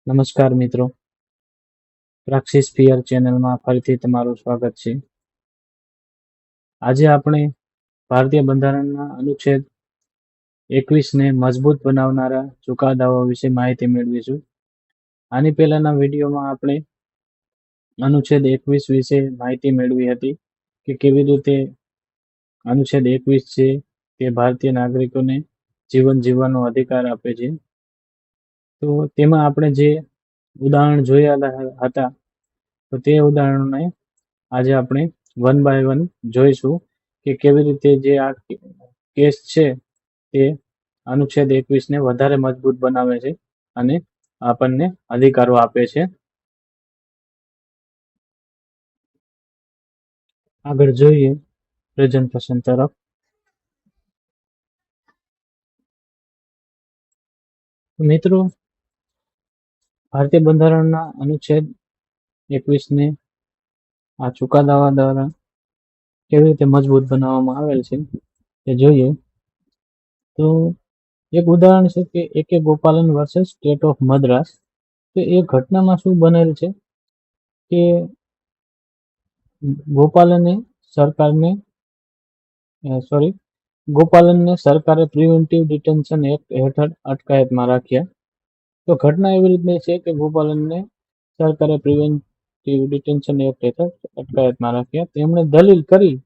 નમસ્કાર મિત્રો, પ્રાક્સિસ ફિયર ચેનલમાં ફરીથી તમારું સ્વાગત છે. આજે આપણે ભારતીય બંધારણના અનુચ્છેદ 21ને મજબૂત બનાવનારા ચુકાદાઓ વિશે માહિતી મેળવીશું. આની પહેલાના વિડીયોમાં આપણે અનુચ્છેદ 21 વિશે માહિતી મેળવી હતી કે કેવી રીતે અનુચ્છેદ 21 છે તે ભારતીય નાગરિકોને જીવન જીવવાનો અધિકાર આપે છે. તો તેમાં આપણે જે ઉદાહરણ જોયા હતા તો તે ઉદાહરણોને આજે આપણે વન બાય વન જોઈશું કે કેવી રીતે જે આ કેસ છે તે અનુચ્છેદ 21ને વધારે મજબૂત બનાવે છે અને આપણને અધિકારો આપે છે. આગળ જોઈએ પ્રેઝન્ટેશન તરફ. મિત્રો, ભારતીય બંધારણના અનુચ્છેદ 21ને આ ચુકાદાઓ દ્વારા કેવી રીતે મજબૂત બનાવવામાં આવેલ છે તે જોઈએ. તો એક ઉદાહરણ છે કે એકે Gopalan versus state of Madras. તો એ ઘટનામાં શું બનેલ છે કે ગોપાલનને સરકારે પ્રિવેન્ટિવ ડિટેન્શન એક્ટ હેઠળ અટકાયતમાં રાખ્યા. તો ઘટના એવી રીતની છે કે ગોપાલનને સરકારે પ્રિવેન્ટિવ ડિટેન્શન એક્ટ હેઠળ અટકાયતમાં રાખ્યા. તેમણે દલીલ કરી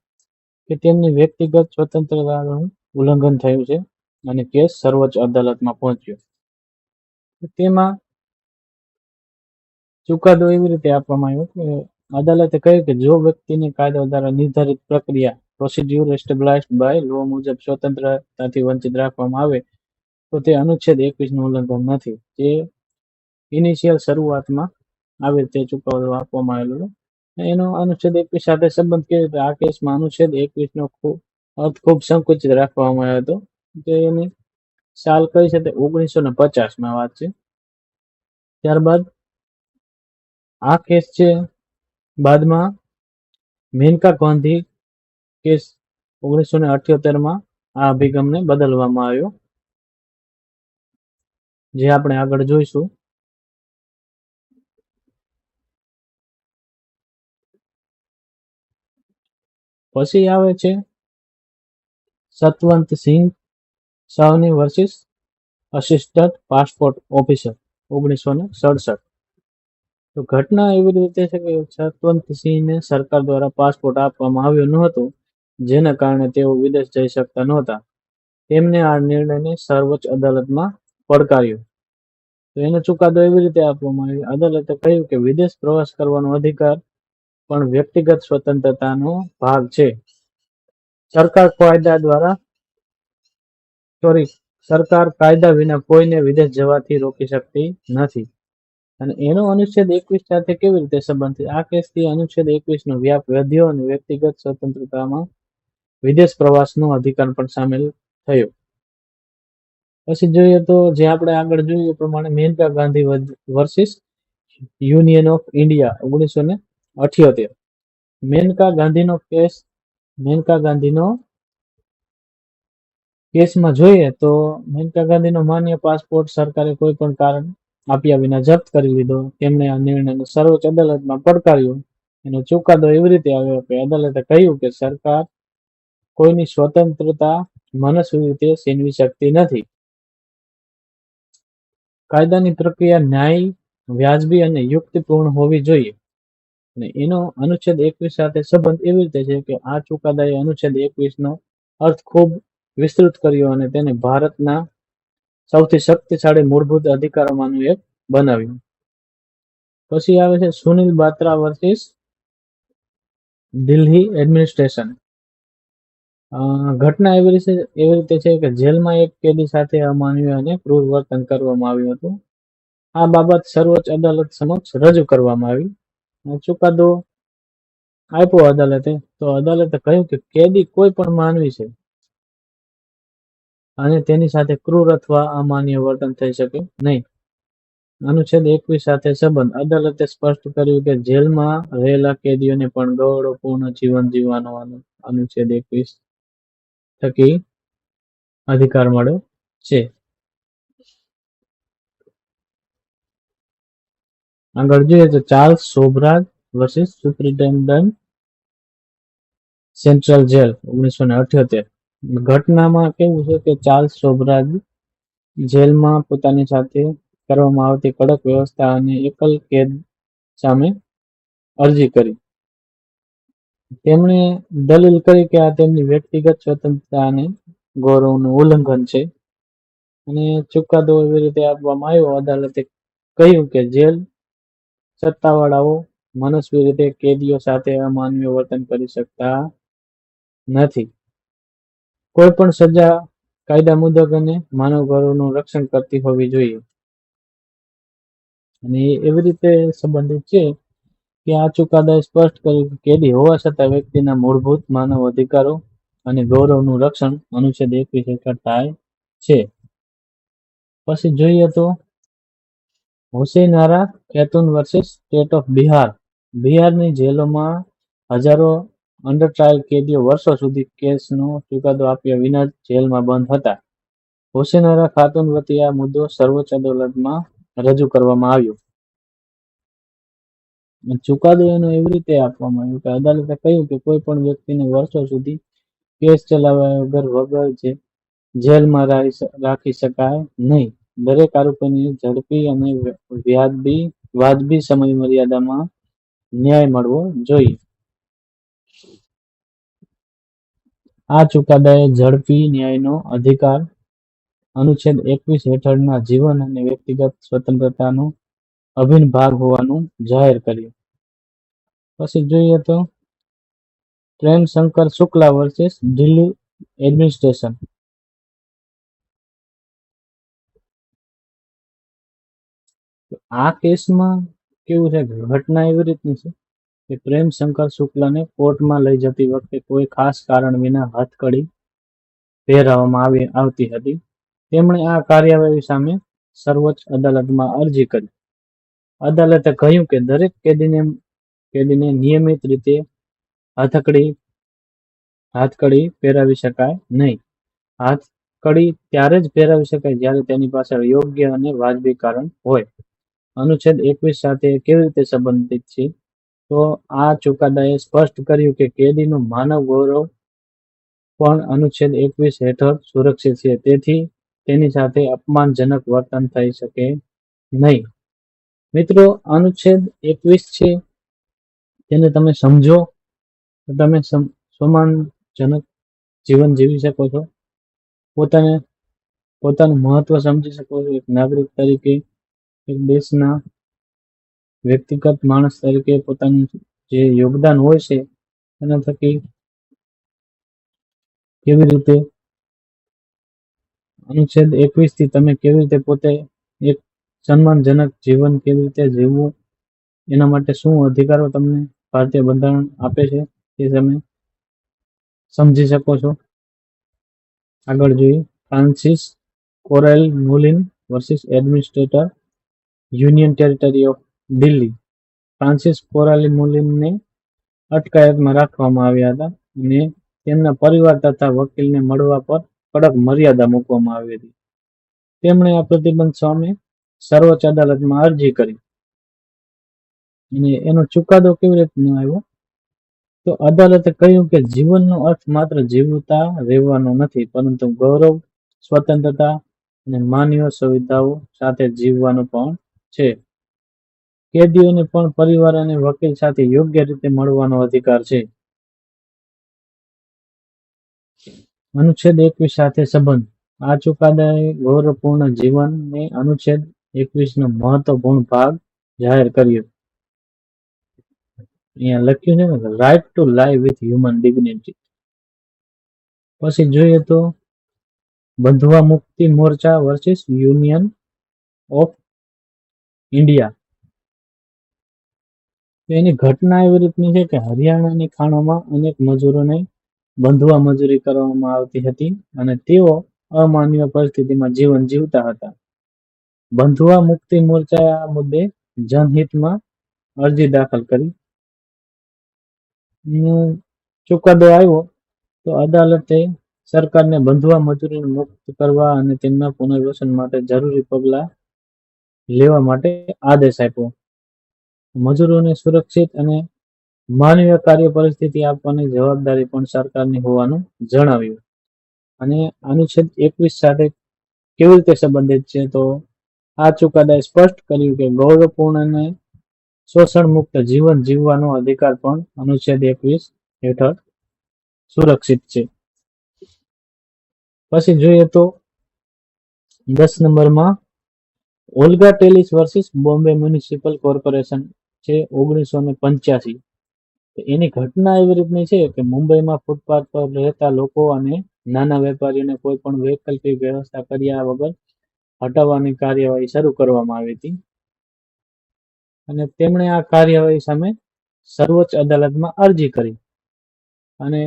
કે તેમની વ્યક્તિગત સ્વતંત્રતાનું ઉલ્લંઘન થયું છે અને કેસ સર્વોચ્ચ અદાલતમાં પહોંચ્યો. તેમાં ચુકાદો એવી રીતે આપવામાં આવ્યો કે અદાલતે કહ્યું કે જો વ્યક્તિને કાયદા દ્વારા નિર્ધારિત પ્રક્રિયા પ્રોસિડ્યુર એસ્ટેબ્લિશ્ડ બાય લો મુજબ સ્વતંત્રતાથી વંચિત રાખવામાં આવે તો તે અનુચ્છેદ 21નું ઉલ્લંઘન નથી. જે ઇનિશિયલ શરૂઆતમાં આવી રીતે ચુકાદો આપવામાં આવેલો. એનો અનુચ્છેદ 21 સાથે સંબંધ કેવી રીતે આ કેસમાં અનુચ્છેદ 21નો અર્થ ખૂબ સંકુચિત રાખવામાં આવ્યો હતો. તો એની સાલ કઈ છે તે 1950માં વાત છે. ત્યારબાદ આ કેસ છે બાદમાં મેનકા ગાંધી કેસ 1978માં આ અભિગમને બદલવામાં આવ્યો, જે આપણે આગળ જોઈશું. પછી આવે છે સતવંતસિંહ સાવની વર્સિસ અસિસ્ટન્ટ પાસપોર્ટ ઓફિસર 1967. તો ઘટના એવી રીતે છે કે સતવંતસિંહને સરકાર દ્વારા પાસપોર્ટ આપવામાં આવ્યો ન હતો, જેના કારણે તેઓ વિદેશ જઈ શકતા નહોતા. તેમને આ નિર્ણયને સર્વોચ્ચ અદાલતમાં પડકાર્યો. તો એનો ચુકાદો એવી રીતે આપવામાં આવ્યો. અદાલતે કહ્યું કે વિદેશ પ્રવાસ કરવાનો અધિકાર પણ વ્યક્તિગત સ્વતંત્રતાનો ભાગ છે. સરકાર કાયદા વિના કોઈને વિદેશ જવાથી રોકી શકતી નથી. અને એનો અનુચ્છેદ 21 સાથે કેવી રીતે સંબંધ છે? આ કેસથી અનુચ્છેદ 21નો વ્યાપ વધ્યો અને વ્યક્તિગત સ્વતંત્રતામાં વિદેશ પ્રવાસનો અધિકાર પણ સામેલ થયો. પછી જોઈએ તો જે આપણે આગળ જોઈએ પ્રમાણે Maneka Gandhi versus union of India 1978. Maneka ગાંધીનો કેસમાં જોઈએ તો મેનકા ગાંધીનો માન્ય પાસપોર્ટ સરકારે કોઈ પણ કારણ આપ્યા વિના જપ્ત કરી લીધો. તેમણે આ નિર્ણયને સર્વોચ્ચ અદાલતમાં પડકાર્યો. એનો ચુકાદો એવી રીતે આવ્યો કે અદાલતે કહ્યું કે સરકાર કોઈની સ્વતંત્રતા મનસ્વી રીતે છીનવી શકતી નથી. કાયદાની પ્રક્રિયા ન્યાયી, વ્યાજબી અને યુક્તિપૂર્ણ હોવી જોઈએ. અને એનો અનુચ્છેદ 21 સાથે સંબંધ એવી રીતે છે કે આ ચુકાદાએ અનુચ્છેદ 21નો અર્થ ખૂબ વિસ્તૃત કર્યો અને તેને ભારતના સૌથી શક્તિશાળી મૂળભૂત અધિકારોમાંનું એક બનાવ્યું. પછી આવે છે સુનિલ બાત્રા વર્સિસ દિલ્હી એડમિનિસ્ટ્રેશન. ઘટના એવી રીતે છે કે જેલમાં એક કેદી સાથે અમાનવીય અને ક્રૂર વર્તન કરવામાં આવ્યું હતું. આ બાબત સર્વોચ્ચ અદાલત સમક્ષ રજૂ કરવામાં આવી. ચુકાદો આપ્યો અદાલતે. તો અદાલતે કહ્યું કે કેદી કોઈ પણ માનવી છે અને તેની સાથે ક્રૂર અથવા અમાન્ય વર્તન થઈ શકે નહીં. અનુચ્છેદ 21 સાથે સંબંધ. અદાલતે સ્પષ્ટ કર્યું કે જેલમાં રહેલા કેદીઓને પણ ગૌરવપૂર્ણ જીવન જીવવાનો અનુચ્છેદ 21 થકી અધિકાર મળે છે. આગળ જોઈએ તો Charles Sobhraj versus superintendent central jail 1978. ઘટનામાં કેવું છે કે ચાર્લ્સ શોભરાજ જેલમાં પોતાની સાથે કરવામાં આવતી કડક વ્યવસ્થા અને એકલ કેદ સામે અરજી કરી. તેમણે દલીલ કરી કે આ તેમની વ્યક્તિગત સ્વતંત્રતા અને ગૌરવનું ઉલ્લંઘન છે અને ચુકાદો એવી રીતે આપવામાં આવ્યો. અદાલતે કહ્યું કે જેલ સત્તાવાળાઓ મનસ્વી રીતે કેદીઓ સાથે અમાનવીય વર્તન કરી શકતા નથી. કોઈ પણ સજા કાયદા મુજબ અને માનવ ગૌરવનું રક્ષણ કરતી હોવી જોઈએ. અને એવી રીતે સંબંધિત છે કે આ ચુકાદાએ સ્પષ્ટ કર્યું કે કેદી હોવા છતાં વ્યક્તિના મૂળભૂત માનવ અધિકારો અને ગૌરવનું રક્ષણ અનુચ્છેદ 21 હેઠળ થાય છે. પછી જોઈએ તો Hussainara Khatoon versus state of Bihar. બિહારની જેલોમાં હજારો અંડર ટ્રાયલ કેદીઓ વર્ષો સુધી કેસનો ચુકાદો આપ્યા વિના જ જેલમાં બંધ હતા. હુસૈનારા ખાતુન વતી આ મુદ્દો સર્વોચ્ચ અદાલતમાં રજૂ કરવામાં આવ્યો. ચુકાદો એનો એવી રીતે આપવામાં આવ્યો કે અદાલતે કહ્યું કે કોઈ પણ વ્યક્તિને વર્ષો સુધી કેસ ચલાવ્યા વગર જેલમાં રાખી શકાય નહીં. દરેક આરોપીને ઝડપી અને વાજબી સમય મર્યાદામાં ન્યાય મળવો જોઈએ. આ ચુકાદાએ ઝડપી ન્યાયનો અધિકાર અનુચ્છેદ 21 હેઠળના જીવન અને વ્યક્તિગત સ્વતંત્રતાનો અભિન્ન ભાગ હોવાનું જાહેર કર્યું. પછી જોઈએ તો પ્રેમ શંકર શુક્લા વર્સિસ દિલ્હી એડમિનિસ્ટ્રેશન. આ કેસમાં કેવું છે, ઘટના એવી રીતની છે કે પ્રેમ શંકર શુક્લાને કોર્ટમાં લઈ જતી વખતે કોઈ ખાસ કારણ વિના હથકડી પહેરાવવામાં આવતી હતી. તેમણે આ કાર્યવાહી સામે સર્વોચ્ચ અદાલતમાં અરજી કરી. અદાલતે કહ્યું કે દરેક કેદીને નિયમિત રીતે હાથકડી પહેરાવી શકાય નહીં. હાથકડી ત્યારે જ પહેરાવી શકાય જ્યારે તેની પાછળ યોગ્ય અને વાજબી કારણ હોય. અનુચ્છેદ 21 સાથે કેવી રીતે સંબંધિત છે? તો આ ચુકાદાએ સ્પષ્ટ કર્યું કે કેદીનું માનવ ગૌરવ પણ અનુચ્છેદ 21 હેઠળ સુરક્ષિત છે. તેથી તેની સાથે અપમાનજનક વર્તન થઈ શકે નહીં. મિત્રો, અનુચ્છેદ 21 છે તેને તમે સમજો તો તમે સન્માનજનક જીવન જીવી શકો છો. પોતાનું મહત્વ સમજી શકો છો. એક નાગરિક તરીકે, એક દેશના વ્યક્તિગત માણસ તરીકે પોતાનું જે યોગદાન હોય છે એના થકી કેવી રીતે અનુચ્છેદ 21 થી તમે કેવી રીતે પોતે એક સન્માનજનક જીવન કેવી રીતે જીવવું, એના માટે શું અધિકારો તમને ભારતીય બંધારણ આપે છે તે તમે સમજી શકો છો. આગળ જોઈએ Francis Coralie Mullin versus administrator union territory of Delhi. Francis Coralie મુલિનને અટકાયતમાં રાખવામાં આવ્યા હતા અને તેમના પરિવાર તથા વકીલને મળવા પર કડક મર્યાદા મૂકવામાં આવી હતી. તેમણે આ પ્રતિબંધ સામે સર્વોચ્ચ અદાલતમાં અરજી કરી અને એનો ચુકાદો કેવી રીતનો આવ્યો? તો અદાલતે કહ્યું કે જીવનનો અર્થ માત્ર જીવતા રહેવાનો નથી, પરંતુ ગૌરવ, સ્વતંત્રતા અને માનવીય સુવિધાઓ સાથે જીવવાનો પણ છે. કેદીઓને પણ પરિવાર અને વકીલ સાથે યોગ્ય રીતે મળવાનો અધિકાર છે. અનુચ્છેદ 21 સાથે સંબંધ. આ ચુકાદાએ ગૌરવપૂર્ણ જીવનને અનુચ્છેદ 21 નો મહત્વપૂર્ણ ભાગ જાહેર કર્યો. અહીંયા લખ્યું છે ને, right to live with human dignity. પછી જોઈએ તો Bandhua Mukti Morcha versus union of India. એની ઘટના એવી રીતની છે કે હરિયાણાની ખાણોમાં અનેક મજૂરોને બંધવા મજૂરી કરવામાં આવતી હતી અને તેઓ અમાનવીય પરિસ્થિતિમાં જીવન જીવતા હતા. બંધવા મુક્તિ મોરચાએ આ મુદ્દે જનહિતમાં અરજી દાખલ કરી. ચુકાદો આવ્યો તો અદાલતે સરકારને બંધવા મજૂરીને મુક્ત કરવા અને તેમના પુનર્વસન માટે જરૂરી પગલાં લેવા માટે આદેશ આપ્યો. મજૂરોને સુરક્ષિત અને માનવીય કાર્ય પરિસ્થિતિ આપવાની જવાબદારી પણ સરકારની હોવાનું જણાવ્યું. અને અનુચ્છેદ 21 સાથે કેવી રીતે સંબંધિત છે તો આ ચુકાદાએ સ્પષ્ટ કર્યું કે ગૌરવપૂર્ણ અને શોષણ મુક્ત જીવન જીવવાનો અધિકાર પણ અનુચ્છેદ 21 હેઠળ સુરક્ષિત છે. પછી જોઈએ તો 10 નંબરમાં Olga Tellis versus Bombay municipal corporation છે 1985. એની ઘટના એવી રીતની છે કે મુંબઈમાં ફૂટપાથ પર રહેતા લોકો અને નાના વેપારીઓને કોઈ પણ વૈકલ્પિક વ્યવસ્થા કર્યા વગર હટાવવાની કાર્યવાહી શરૂ કરવામાં આવી હતી. અને તેમણે આ કાર્યવાહી સામે સર્વોચ્ચ અદાલતમાં અરજી કરી. અને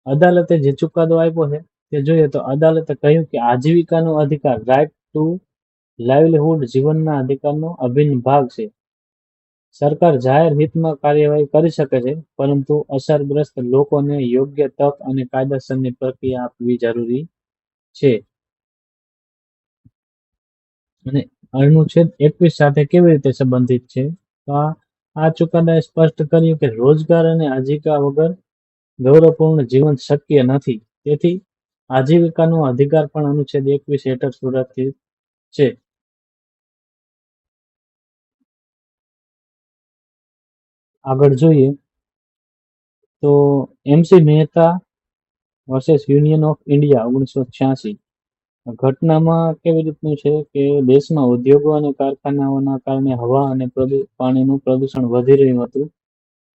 અદાલતે જે ચુકાદો આપ્યો છે તે જોઈએ તો અદાલતે કહ્યું કે આજીવિકાનો અધિકાર રાઇટ ટુ લાઇવલીહુડ જીવનના અધિકારનો અભિન્ન ભાગ છે. સરકાર જાહેર હિતમાં કાર્યવાહી કરી શકે છે, પરંતુ અસરગ્રસ્ત લોકોને યોગ્ય તક અને કાયદેસરની પ્રક્રિયા આપવી જરૂરી છે. અને અનુચ્છેદ 21 સાથે કેવી રીતે સંબંધિત છે તો આ ચુકાદાએ સ્પષ્ટ કર્યું કે રોજગાર અને આજીવિકા વગર ગૌરવપૂર્ણ જીવન શક્ય નથી. તેથી આજીવિકાનો અધિકાર પણ અનુચ્છેદ 21 હેઠળ સુરક્ષિત છે. આગળ જોઈએ તો MC Mehta versus union of India 1986. ઘટનામાં કેવી રીતનું છે કે દેશમાં ઉદ્યોગો અને કારખાનાઓના કારણે હવા અને પાણીનું પ્રદૂષણ વધી રહ્યું હતું.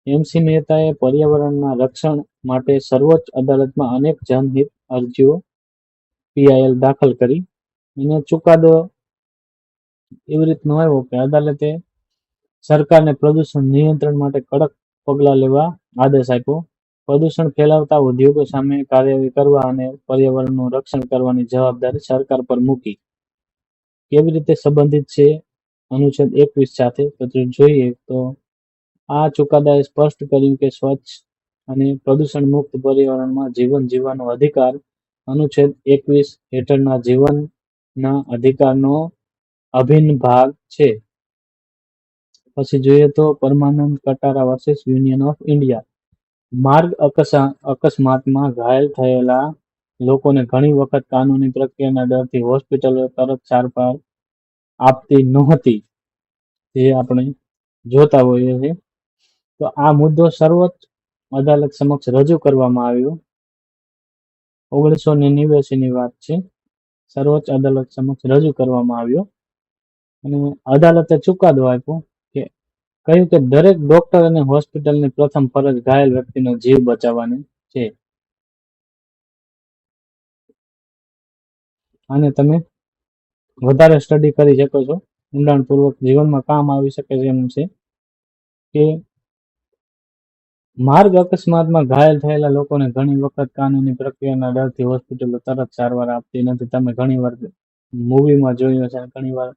MC મહેતાએ પર્યાવરણના રક્ષણ માટે સર્વોચ્ચ અદાલતમાં અનેક જનહિત અરજીઓ PIL દાખલ કરી. એનો ચુકાદો એવી રીતનો આવ્યો કે અદાલતે સરકારને પ્રદૂષણ નિયંત્રણ માટે કડક પગલાં લેવા આદેશ આપ્યો. પ્રદૂષણ ફેલાવતા ઉદ્યોગો સામે કાર્યવાહી કરવા અને પર્યાવરણનું રક્ષણ કરવાની જવાબદારી સરકાર પર મૂકી. કેવી રીતે સંબંધિત છે અનુચ્છેદ 21 સાથે તો જોઈએ તો આ ચુકાદાએ સ્પષ્ટ કર્યું કે સ્વચ્છ અને પ્રદૂષણ મુક્ત પર્યાવરણમાં જીવન જીવવાનો અધિકાર અનુચ્છેદ 21 હેઠળના જીવનના અધિકારનો અભિન્ન ભાગ છે. પછી જોઈએ તો Parmanand Katara versus union of India. માર્ગ અકસ્માતમાં ઘાયલ થયેલા લોકોને ઘણી વખત કાનૂની પ્રક્રિયાના ડરથી હોસ્પિટલો તરત સારવાર આપતી નહોતી, જે આપણે જોતા હોઈએ છીએ. તો આ મુદ્દો સર્વોચ્ચ અદાલત સમક્ષ રજૂ કરવામાં આવ્યો. 1989 ની વાત છે. સર્વોચ્ચ અદાલત સમક્ષ રજૂ કરવામાં આવ્યો અને અદાલતે ચુકાદો આપ્યો કે કહ્યું કે દરેક ડોક્ટર અને હોસ્પિટલની પ્રથમ ફરજ ઘાયલ વ્યક્તિનો જીવ બચાવવાની છે. અને તમે વધારે સ્ટડી કરી શકો છો, ઊંડાણપૂર્વક જીવનમાં કામ આવી શકે છે એમ છે કે માર્ગ અકસ્માતમાં ઘાયલ થયેલા લોકોને ઘણી વખત કાનૂની પ્રક્રિયાના ડરથી હોસ્પિટલો તરત સારવાર આપતી નથી. તમે ઘણીવાર મૂવીમાં જોયું હશે, ઘણીવાર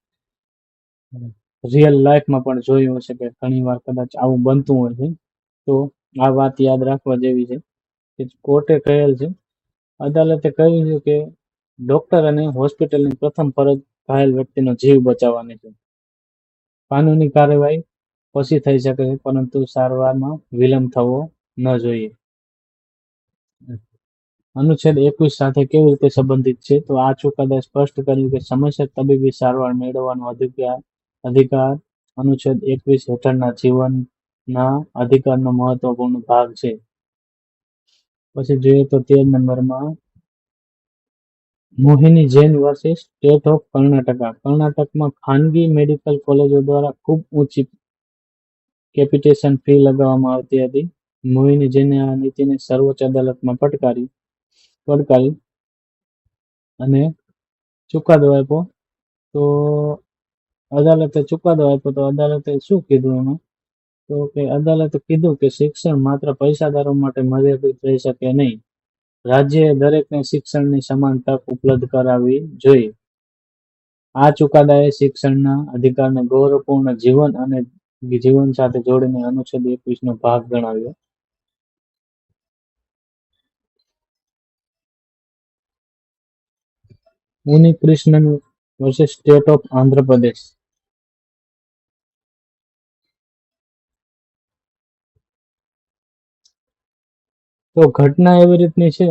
રિયલ લાઈફમાં પણ જોયું હશે કે ઘણીવાર કદાચ આવું બનતું હોય છે. તો આ વાત યાદ રાખવા જેવી છે કે કોર્ટે કહેલ છે, અદાલતે કહ્યું છે કે ડોક્ટર અને હોસ્પિટલની પ્રથમ ફરજ ઘાયલ વ્યક્તિનો જીવ બચાવવાની છે. કાનૂની કાર્યવાહી પછી થઈ શકે છે, પરંતુ સારવારમાં વિલંબ થવો ન જોઈએ. અનુચ્છેદ 21 સાથે કેવી રીતે સંબંધિત છે તો આ ચુકાદાએ સ્પષ્ટ કર્યું કે સમયસર તબીબી સારવાર મેળવવાનો અધિકાર અનુચ્છેદ 21 હેઠળના જીવનના અધિકારનો મહત્વપૂર્ણ ભાગ છે. પછી જોઈએ તો 13 નંબરમાં Mohini Jain versus state of Karnataka. કર્ણાટકમાં ખાનગી મેડિકલ કોલેજો દ્વારા ખૂબ ઊંચી કેપિટેશન ફી લગાવવામાં આવતી હતી. મોહિની જૈને આ નીતિને સર્વોચ્ચ અદાલતમાં પડકારી અને ચુકાદો આપ્યો. તો અદાલતે ચુકાદો આપ્યો તો અદાલતે શું કીધું એમાં તો કે અદાલતે કીધું કે શિક્ષણ માત્ર પૈસાદારો માટે મર્યાદિત રહી શકે નહીં. રાજ્યએ દરેકને શિક્ષણની સમાન તક ઉપલબ્ધ કરાવવી જોઈએ. આ ચુકાદાએ શિક્ષણના અધિકારને ગૌરવપૂર્ણ જીવન અને જીવન સાથે જોડીને અનુચ્છેદ 21 નો ભાગ ગણાવ્યો. ઉની વર્સિસ સ્ટેટ ઓફ આંધ્રપ્રદેશ. તો ઘટના એવી રીતની છે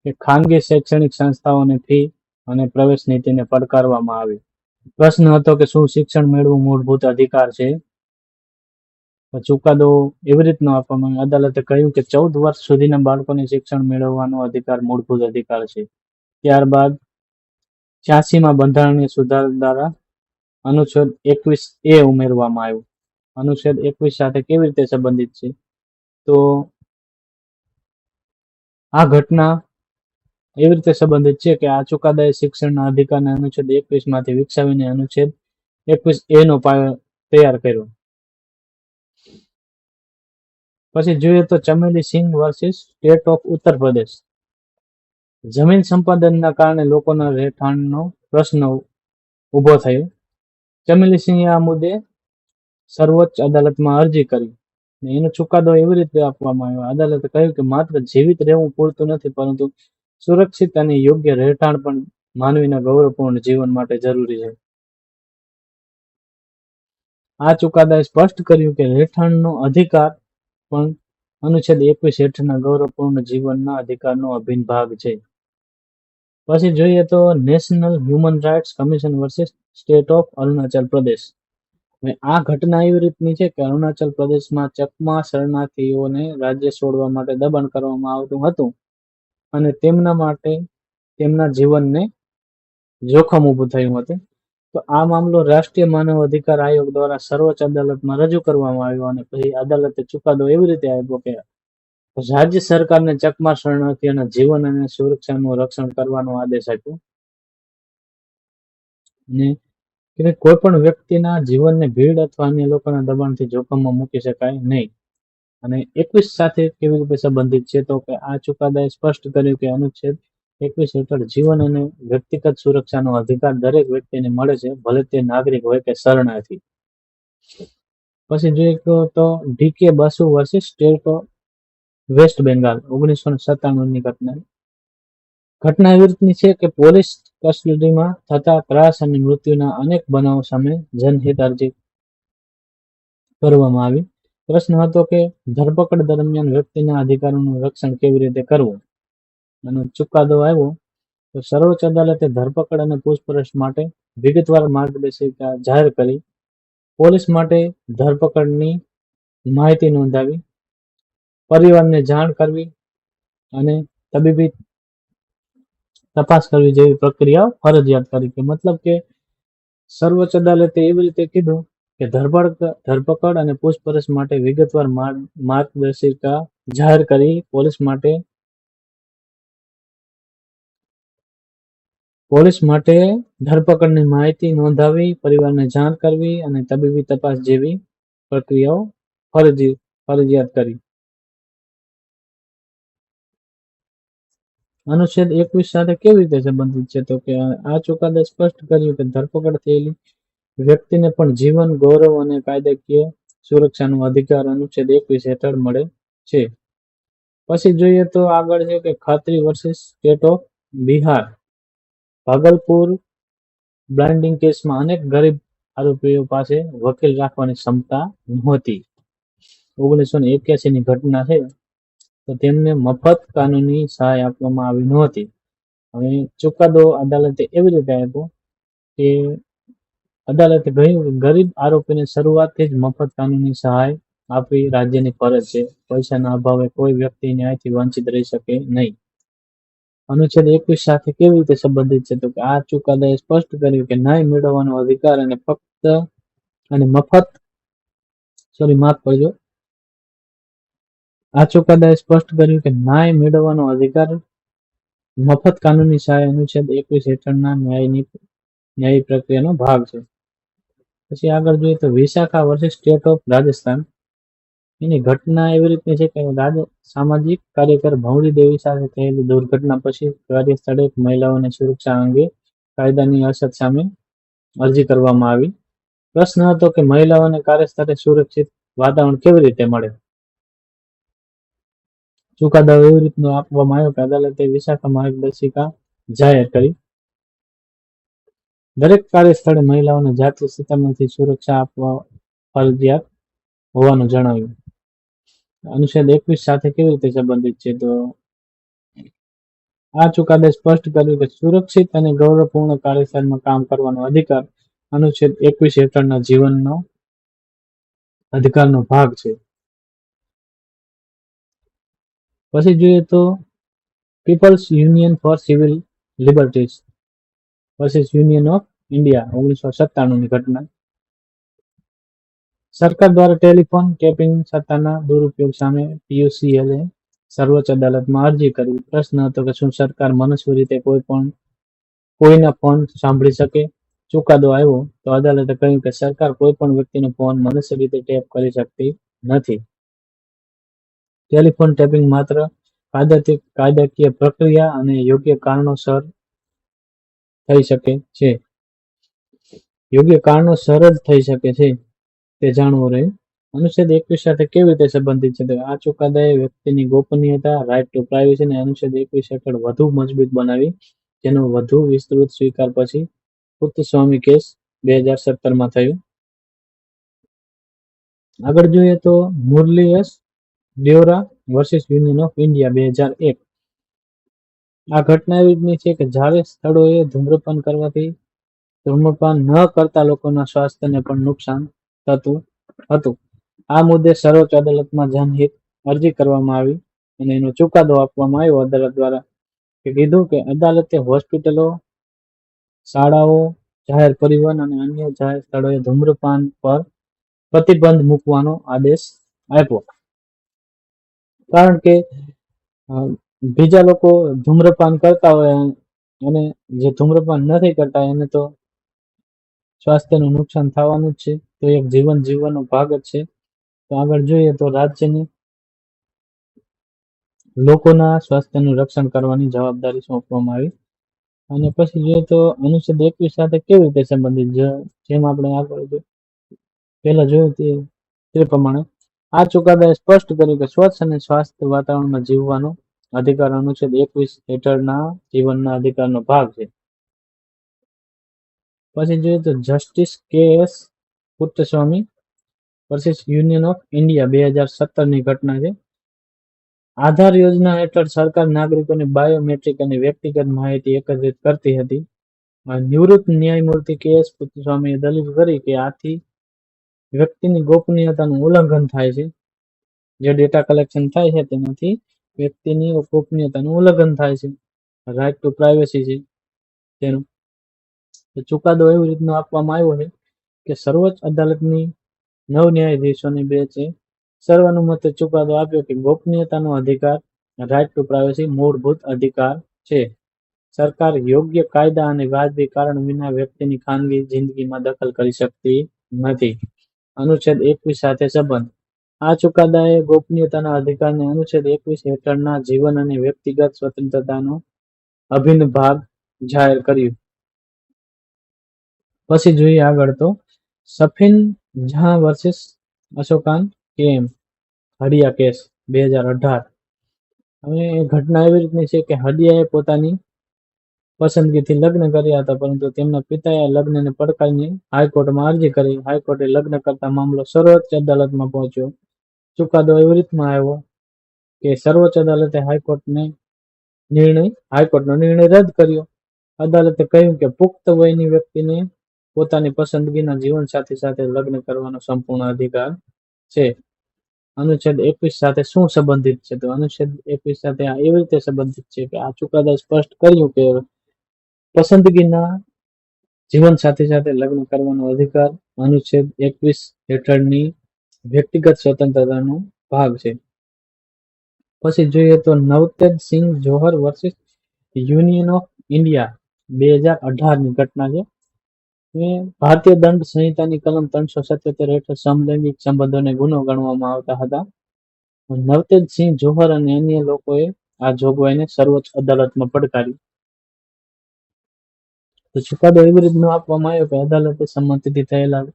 કે ખાનગી શૈક્ષણિક સંસ્થાઓની ફી અને પ્રવેશ નીતિને પડકારવામાં આવી. પ્રશ્ન હતો કે શું શિક્ષણ મેળવવું મૂળભૂત અધિકાર છે? ચુકાદો એવી રીતનો આપવામાં આવ્યો. અદાલતે કહ્યું કે 14 વર્ષ સુધીના બાળકોને શિક્ષણ મેળવવાનો અધિકાર મૂળભૂત અધિકાર છે. ત્યારબાદ 86માં બંધારણીય સુધારા દ્વારા અનુચ્છેદ 21A ઉમેરવામાં આવ્યું. અનુચ્છેદ 21 સાથે કેવી રીતે સંબંધિત છે? તો આ ઘટના એવી રીતે સંબંધિત છે કે આ ચુકાદાએ શિક્ષણના અધિકારને અનુચ્છેદ 21 માંથી વિકસાવીને અનુચ્છેદ 21A નો પાયો તૈયાર કર્યો. પછી જોઈએ તો ચમેલી સિંહ versus state of Uttar Pradesh. જમીન સંપાદનના કારણે લોકોના રહેઠાણનો પ્રશ્ન ઊભો થયો. ચમેલી સિંહે આ મુદ્દે સર્વોચ્ચ અદાલતમાં અરજી કરી. એનો ચુકાદો એવી રીતે આપવામાં આવ્યો. અદાલતે કહ્યું કે માત્ર જીવિત રહેવું પૂરતું નથી, પરંતુ સુરક્ષિત અને યોગ્ય રહેઠાણ પણ માનવીના ગૌરવપૂર્ણ જીવન માટે જરૂરી છે. આ ચુકાદાએ સ્પષ્ટ કર્યું કે રહેઠાણનો અધિકાર પણ અનુચ્છેદ 21 હેઠળના ગૌરવપૂર્ણ જીવનના અધિકારનો અભિન્ન ભાગ છે. પછી જોઈએ તો National Human Rights Commission versus state of Arunachal Pradesh. આ ઘટના એવી રીતની છે કે અરુણાચલ પ્રદેશમાં ચકમા શરણાર્થીઓને રાજ્ય છોડવા માટે દબાણ કરવામાં આવતું હતું અને તેમના જીવનને જોખમ ઊભું થયું હતું. તો આ મામલો રાષ્ટ્રીય માનવ અધિકાર આયોગ દ્વારા સર્વોચ્ચ અદાલતમાં રજૂ કરવામાં આવ્યો અને પછી અદાલતે ચુકાદો એવી રીતે આપ્યો કે રાજ્ય સરકારને ચકમા શરણાર્થીઓના જીવન અને સુરક્ષાનું રક્ષણ કરવાનો આદેશ આપ્યો અને કોઈ પણ વ્યક્તિના જીવનને ભીડ અથવા અન્ય લોકોના દબાણથી જોખમમાં મૂકી શકાય નહીં. અને 21 સાથે કેવી રીતે સંબંધિત છે? તો કે આ ચુકાદાએ સ્પષ્ટ કર્યું કે અનુચ્છેદ 21 હેઠળ જીવન અને વ્યક્તિગત સુરક્ષાનો અધિકાર દરેક વ્યક્તિને મળે છે, ભલે તે નાગરિક હોય કે શરણાર્થી. પછી જોઈએ તો D K Basu versus state of West Bengal 1997ની ઘટના એવી રીતની છે કે પોલીસ કસ્ટડીમાં થતા ત્રાસ અને મૃત્યુના અનેક બનાવો સામે જનહિત અરજી કરવામાં આવી. પ્રશ્ન હતો કે ધરપકડ દરમિયાન વ્યક્તિના અધિકારોનું રક્ષણ કેવી રીતે કરવું. અને ચુકાદો આવ્યો તો સર્વોચ્ચ અદાલતે ધરપકડ અને પૂછપરછ માટે વિગતવાર માર્ગદર્શિકા જાહેર કરી. પોલીસ માટે ધરપકડની માહિતી નોંધાવી, પરિવારને જાણ કરવી અને તબીબી તપાસ કરવી જેવી પ્રક્રિયાઓ ફરજિયાત કરી. કે મતલબ કે સર્વોચ્ચ અદાલતે એવી રીતે કીધું કે ધરપકડ અને પૂછપરછ માટે વિગતવાર માર્ગદર્શિકા જાહેર કરી. પોલીસ માટે ધરપકડની માહિતી નોંધાવી, પરિવારને જાણ કરવી અને તબીબી તપાસ જેવી પ્રક્રિયાઓ ફરજિયાત કરી. અનુચ્છેદ 21 સાથે કેવી રીતે સંબંધિત છે? તો કે આ ચુકાદાએ સ્પષ્ટ કર્યું કે ધરપકડ થયેલી વ્યક્તિને પણ જીવન, ગૌરવ અને કાયદાકીય સુરક્ષાનો અધિકાર અનુચ્છેદ 21 હેઠળ મળે છે. પછી જોઈએ તો આગળ છે કે Khatri versus state of Bihar. Bhagalpur blinding કેસમાં અનેક ગરીબ આરોપીઓ પાસે વકીલ રાખવાની ક્ષમતા નહોતી. 1981ની ઘટના છે. તો તેમને મફત કાનૂની સહાય આપવામાં આવી નહોતી. હવે ચુકાદો અદાલતે એવી રીતે આપ્યો કે અદાલતે કહ્યું કે ગરીબ આરોપીને શરૂઆતથી જ મફત કાનૂની સહાય આપવી રાજ્યની ફરજ છે. પૈસાના અભાવે કોઈ વ્યક્તિ ન્યાયથી વંચિત રહી શકે નહીં. અનુચ્છેદ 21 સાથે કેવી રીતે સંબંધિત છે? તો કે આ ચુકાદાએ સ્પષ્ટ કર્યું કે ન્યાય મેળવવાનો અધિકાર અને આ ચુકાદાએ સ્પષ્ટ કર્યું કે ન્યાય મેળવવાનો અધિકાર, મફત કાનૂની સહાય અનુચ્છેદ 21 હેઠળના ન્યાયી પ્રક્રિયાનો ભાગ છે. પછી આગળ જોઈએ તો વિશાખા વર્સિસ સ્ટેટ ઓફ રાજસ્થાન. એની ઘટના એવી રીતની છે કે સામાજિક કાર્યકર ભંવરી દેવી સાથે થયેલી દુર્ઘટના પછી કાર્યસ્થળે મહિલાઓની સુરક્ષા અંગે કાયદાની અછત સામે અરજી કરવામાં આવી. પ્રશ્ન હતો કે મહિલાઓને કાર્યસ્થળે સુરક્ષિત વાતાવરણ કેવી રીતે મળે. ચુકાદો એવી રીતનો આપવામાં આવ્યો કે અદાલતે વિશાખા માર્ગદર્શિકા જાહેર કરી. દરેક કાર્યસ્થળે મહિલાઓને જાતીય સતામણીથી સુરક્ષા આપવા ફરજિયાત હોવાનું જણાવ્યું. અનુચ્છેદ 21 સાથે કેવી રીતે સંબંધિત છે? તો આ ચુકાદાએ સ્પષ્ટ કર્યું કે સુરક્ષિત અને ગૌરવપૂર્ણ કાર્યસ્થળમાં કામ કરવાનો અધિકાર અનુચ્છેદ 21 હેઠળના જીવનનો અધિકારનો ભાગ છે. પછી જોઈએ તો People's Union for Civil Liberties versus union of India 1997 ની ઘટના. સરકાર દ્વારા ટેલિફોન ટેપિંગ સત્તાના દુરુપયોગ સામે પીયુસીએલે સર્વોચ્ચ અદાલતમાં અરજી કરી. પ્રશ્ન હતો કે શું સરકાર મનસ્વી રીતે કોઈના ફોન સાંભળી શકે? ચુકાદો આવ્યો તો અદાલતે કહ્યું કે સરકાર કોઈ પણ વ્યક્તિનો ફોન મનસ્વી રીતે ટેપ કરી શકતી નથી. ટેલિફોન ટેપિંગ માત્ર કાયદાકીય પ્રક્રિયા અને યોગ્ય કારણોસર થઈ શકે છે. યોગ્ય કારણોસર જ થઈ શકે છે તે જાણવું રહ્યું. અનુચ્છેદ 21 સાથે કેવી રીતે સંબંધિત છે? આ ચુકાદાએ વ્યક્તિની ગોપનીયતા, રાઇટ ટુ પ્રાઇવસીને અનુચ્છેદ 21 હેઠળ વધુ મજબૂત બનાવી, જેનો વધુ વિસ્તૃત સ્વીકાર પછી પુત્તસ્વામી કેસ 2017માં થયું. આગળ જોઈએ તો Murli S Deora versus union of India 2001. આ ઘટના એવી છે કે જાહેર સ્થળોએ ધૂમ્રપાન કરવાથી ધૂમ્રપાન ન કરતા લોકોના સ્વાસ્થ્યને પણ નુકસાન થતું હતું. આ મુદ્દે સર્વોચ્ચ અદાલતમાં જનહિત અરજી કરવામાં આવી અને એનો ચુકાદો આપવામાં આવ્યો અદાલત દ્વારા, કે કીધું કે અદાલતે હોસ્પિટલો, શાળાઓ, જાહેર પરિવહન અને અન્ય જાહેર સ્થળોએ ધૂમ્રપાન પર પ્રતિબંધ મૂકવાનો આદેશ આપ્યો. કારણ કે બીજા લોકો ધૂમ્રપાન કરતા હોય અને જે ધૂમ્રપાન નથી કરતા એને તો સ્વાસ્થ્યનું નુકસાન થવાનું જ છે, તો એક જીવન જીવવાનો ભાગ જ છે. તો આગળ જોઈએ તો રાજ્યને લોકોના સ્વાસ્થ્યનું રક્ષણ કરવાની જવાબદારી સોંપવામાં આવી. અને પછી જોઈએ તો અનુચ્છેદ 21 સાથે કેવી રીતે સંબંધિત, જેમ આપણે આગળ પહેલા જોયું તે પ્રમાણે આ ચુકાદાએ સ્પષ્ટ કર્યું કે સ્વચ્છ અને સ્વાસ્થ્ય વાતાવરણમાં જીવવાનો અધિકાર અનુચ્છેદ 21 હેઠળના જીવનના અધિકારનો ભાગ છે. પછી જોઈએ તો justice K S Puttaswamy versus union of India 2017 ની ઘટના છે. આધાર યોજના હેઠળ સરકાર નાગરિકોની બાયોમેટ્રિક અને વ્યક્તિગત માહિતી એકત્રિત કરતી હતી. નિવૃત્ત ન્યાયમૂર્તિ કે એસ પુટ્ટસ્વામીએ દલીલ કરી કે આથી વ્યક્તિની ગોપનીયતાનું ઉલ્લંઘન થાય છે. જે ડેટા કલેક્શન થાય છે તેનાથી વ્યક્તિની ગોપનીયતાનું ઉલ્લંઘન થાય છે. રાઇટ ટુ પ્રાઇવસી છે તેનું ચુકાદો એવી રીતનો આપવામાં આવ્યો છે કે સર્વોચ્ચ અદાલતની 9 ન્યાયાધીશોની બેન્ચે સર્વાનુમતે ચુકાદો આપ્યો કે ગોપનીયતાનો અધિકાર, રાઇટ ટુ પ્રાઇવસી, મૂળભૂત અધિકાર છે. સરકાર યોગ્ય કાયદા અને વાજબી કારણ વિના વ્યક્તિની ખાનગી જિંદગીમાં દખલ કરી શકતી નથી. અનુચ્છેદ 21 સાથે સંબંધ. આ ચુકાદાએ ગોપનીયતાના અધિકારને અનુચ્છેદ 21 હેઠળના જીવન અને વ્યક્તિગત સ્વતંત્રતાનો અભિન્ન ભાગ જાહેર કર્યું. પછી જોઈએ આગળ તો સફીન જહાં વર્સિસ અશોકાન કેએમ હડિયા કેસ 2018. હવે એ ઘટના એવી રીતની છે કે હડિયાએ પોતાની પસંદગીથી લગ્ન કર્યા હતા, પરંતુ તેમના પિતાએ લગ્નને પડકારીને હાઈકોર્ટમાં અરજી કરી. હાઈકોર્ટે લગ્ન કરતા મામલો સર્વોચ્ચ અદાલતમાં પહોંચ્યો. ચુકાદો એવી રીતમાં આવ્યો કે સર્વોચ્ચ અદાલતે હાઈકોર્ટનો નિર્ણય રદ કર્યો. અદાલતે કહ્યું કે પુખ્ત વયની વ્યક્તિને પોતાની પસંદગીના જીવનસાથી સાથે લગ્ન કરવાનો સંપૂર્ણ અધિકાર છે. અનુચ્છેદ 21 સાથે શું સંબંધિત છે? તો અનુચ્છેદ 21 સાથે આ એવી રીતે સંબંધિત છે કે આ ચુકાદાએ સ્પષ્ટ કર્યું કે પસંદગીના જીવનસાથી સાથે લગ્ન કરવાનો અધિકાર અનુચ્છેદ 21 હેઠળની વ્યક્તિગત સ્વતંત્રતાનો ભાગ છે. પછી જોઈએ તો Navtej Singh Johar versus union of India 2018 ની ઘટના છે. ભારતીય દંડ સંહિતાની કલમ 377 હેઠળ સમલૈંગિક સંબંધોને ગુનો ગણવામાં આવતા હતા. નવતેજ સિંહ જોહર અને અન્ય લોકોએ આ જોગવાઈને સર્વોચ્ચ અદાલતમાં પડકારી. તો ચુકાદો એવી રીતનો આપવામાં આવ્યો કે અદાલતે સંમતિથી થયેલા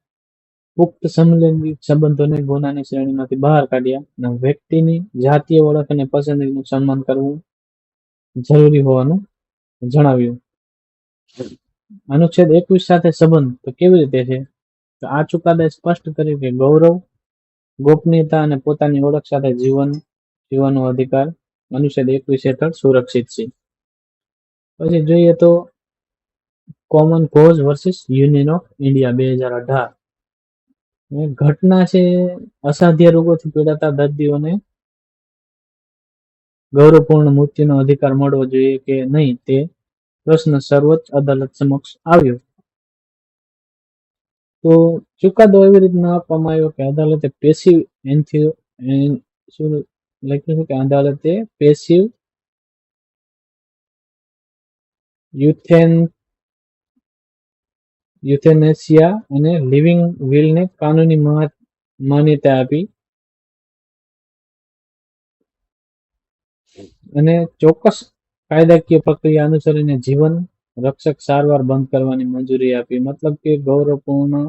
પુખ્ત સમલૈંગિક સંબંધોને ગુનાની શ્રેણીમાંથી બહાર કાઢ્યા અને વ્યક્તિની જાતીય ઓળખ અને પસંદગીનું સન્માન કરવું જરૂરી હોવાનું જણાવ્યું. અનુચ્છેદ 21 સાથે સંબંધ તો કેવી રીતે છે? તો આ ચુકાદાએ સ્પષ્ટ કર્યું કે ગૌરવ, ગોપનીયતા અને પોતાની ઓળખ સાથે જીવનનો અધિકાર અનુચ્છેદ 21 હેઠળ સુરક્ષિત છે. પછી જોઈએ તો common cause versus union of India 2018. ઘટના છે અસાધ્ય રોગોથી પીડાતા દર્દીઓને ગૌરવપૂર્ણ મૃત્યુનો અધિકાર મળવો જોઈએ કે નહીં તે પ્રશ્ન સર્વોચ્ચ અદાલત સમક્ષ આવ્યો. તો ચુકાદો એવી રીતના આપવામાં આવ્યો કે અદાલતે પેસિવ શું લખ્યું છે કે અદાલતે પેસિવ યુથેનેસિયા અને લિવિંગ વિલને કાનૂની માન્યતા આપી અને ચોક્કસ કાયદાકીય પ્રક્રિયા અનુસરીને જીવન રક્ષક સારવાર બંધ કરવાની મંજૂરી આપી. મતલબ કે ગૌરવપૂર્ણ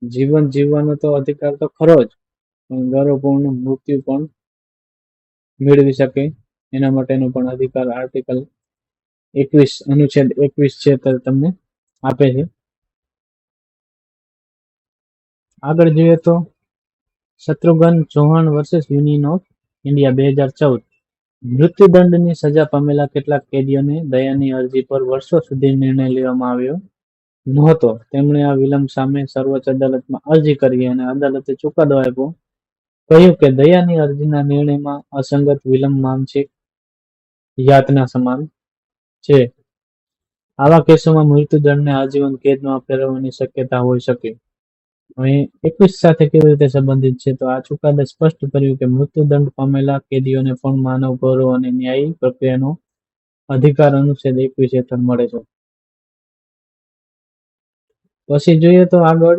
જીવન જીવવાનો તો અધિકાર તો ખરો જ, પણ ગૌરવપૂર્ણ મૃત્યુ પણ મેળવી શકે એના માટેનો પણ અધિકાર આર્ટિકલ 21 અનુચ્છેદ 21 છે તે તમને આપે છે. આગળ જોઈએ તો Shatrughan Chauhan versus union of India 2014. મૃત્યુદંડની સજા પામેલા કેટલાક કેદીઓને દયાની અરજી પર વર્ષો સુધી નિર્ણય લેવામાં આવ્યો નહોતો. તેમણે આ વિલંબ સામે સર્વોચ્ચ અદાલતમાં અરજી કરી અને અદાલતે ચુકાદો આપ્યો. કહ્યું કે દયાની અરજીના નિર્ણયમાં અસંગત વિલંબ માનસિક યાતના સમાન છે. આવા કેસોમાં મૃત્યુદંડને આજીવન કેદમાં ફેરવવાની શક્યતા હોઈ શકે. હવે 21 સાથે કેવી રીતે સંબંધિત છે? તો આ ચુકાદાએ સ્પષ્ટ કર્યું કે મૃત્યુદંડ પામેલા કેદીઓને પણ માનવ ગૌરવ અને ન્યાયી પ્રક્રિયાનો અધિકાર અનુચ્છેદ 21 હેઠળ મળે છે. પછી જોઈએ તો આગળ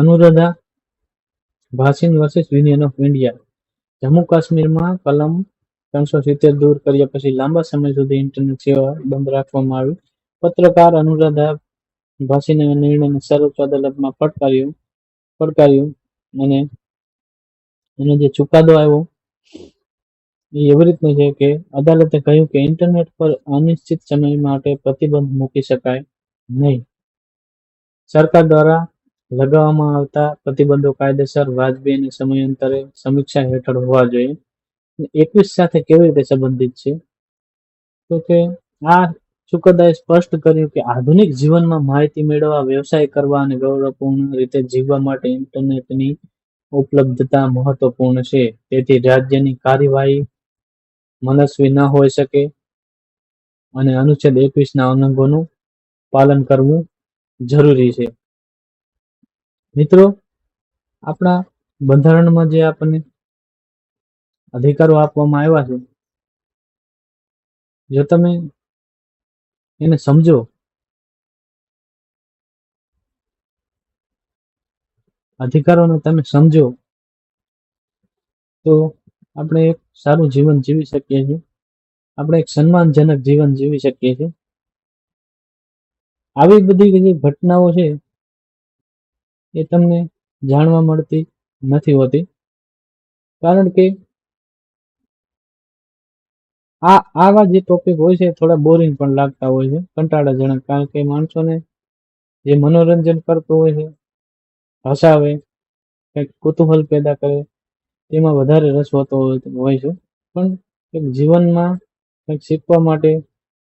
Anuradha Bhasin versus union of India. Jammu કાશ્મીરમાં કલમ 370 દૂર કર્યા પછી લાંબા સમય સુધી ઇન્ટરનેટ સેવા બંધ રાખવામાં આવી. પત્રકાર અનુરાધા ભાસીનના નિર્ણયને સર્વોચ્ચ અદાલતમાં પડકાર્યું અને એનો જે ચુકાદો આવ્યો એ એવી રીતનું છે કે અદાલતે કહ્યું કે ઇન્ટરનેટ પર અનિશ્ચિત સમય માટે પ્રતિબંધ મૂકી શકાય નહીં. સરકાર દ્વારા લગાવવામાં આવતા પ્રતિબંધો કાયદેસર, વાજબી અને સમયાંતરે સમીક્ષા હેઠળ હોવા જોઈએ. 21 સાથે કેવી રીતે સંબંધિત છે? તો કે આ ચુકાદાએ સ્પષ્ટ કર્યું કે આધુનિક જીવનમાં માહિતી મેળવવા, વ્યવસાય કરવા અને ગૌરવપૂર્ણ રીતે જીવવા માટે ઇન્ટરનેટની ઉપલબ્ધતા મહત્વપૂર્ણ છે. તેથી રાજ્યની કાર્યવાહી મનસ્વી ન હોઈ શકે અને અનુચ્છેદ 21ના ઉલ્લંઘનોનું પાલન કરવું જરૂરી છે. મિત્રો, આપણા બંધારણમાં જે આપણને અધિકારો આપવામાં આવ્યા છે, જો તમે એને સમજો, અધિકારોને તમે સમજો તો આપણે એક સારું જીવન જીવી શકીએ છીએ. આપણે એક સન્માનજનક જીવન જીવી શકીએ છીએ. આવી બધી જે ઘટનાઓ છે એ તમને જાણવા મળતી નથી હોતી, કારણ કે આવા જે ટોપિક હોય છે થોડા બોરિંગ પણ લાગતા હોય છે, કંટાળાજનક. કારણ કે માણસોને જે મનોરંજન કરતું હોય છે, હસાવે, કંઈક કુતૂહલ પેદા કરે, તેમાં વધારે રસ હોતો હોય છે. પણ એક જીવનમાં કંઈક શીખવા માટે,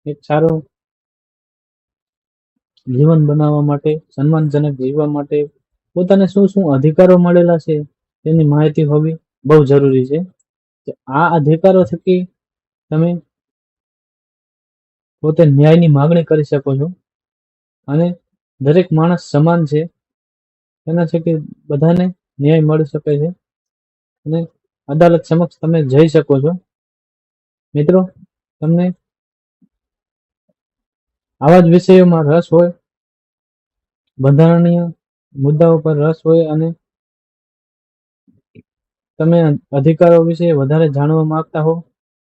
એક સારું જીવન બનાવવા માટે, સન્માનજનક જીવવા માટે પોતાને શું શું અધિકારો મળેલા છે તેની માહિતી હોવી બહુ જરૂરી છે. આ અધિકારો થકી તમે પોતે ન્યાયની માગણી કરી શકો છો અને દરેક માણસ સમાન છે એના થકી બધાને ન્યાય મળી શકે છે અને અદાલત સમક્ષ તમે જઈ શકો છો. મિત્રો, તમને આવા જ વિષયોમાં રસ હોય, બંધારણીય મુદ્દાઓ પર રસ હોય અને તમે અધિકારો વિશે વધારે જાણવા માંગતા હો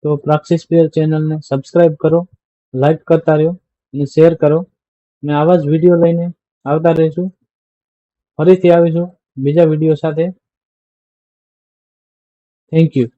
તો પ્રાક્સિસ પ્લેયર ચેનલને સબસ્ક્રાઇબ કરો, લાઈક કરતા રહ્યો અને શેર કરો. અને આવા જ વિડીયો લઈને આવતા રહીશું. ફરીથી આવીશું બીજા વિડીયો સાથે. Thank you.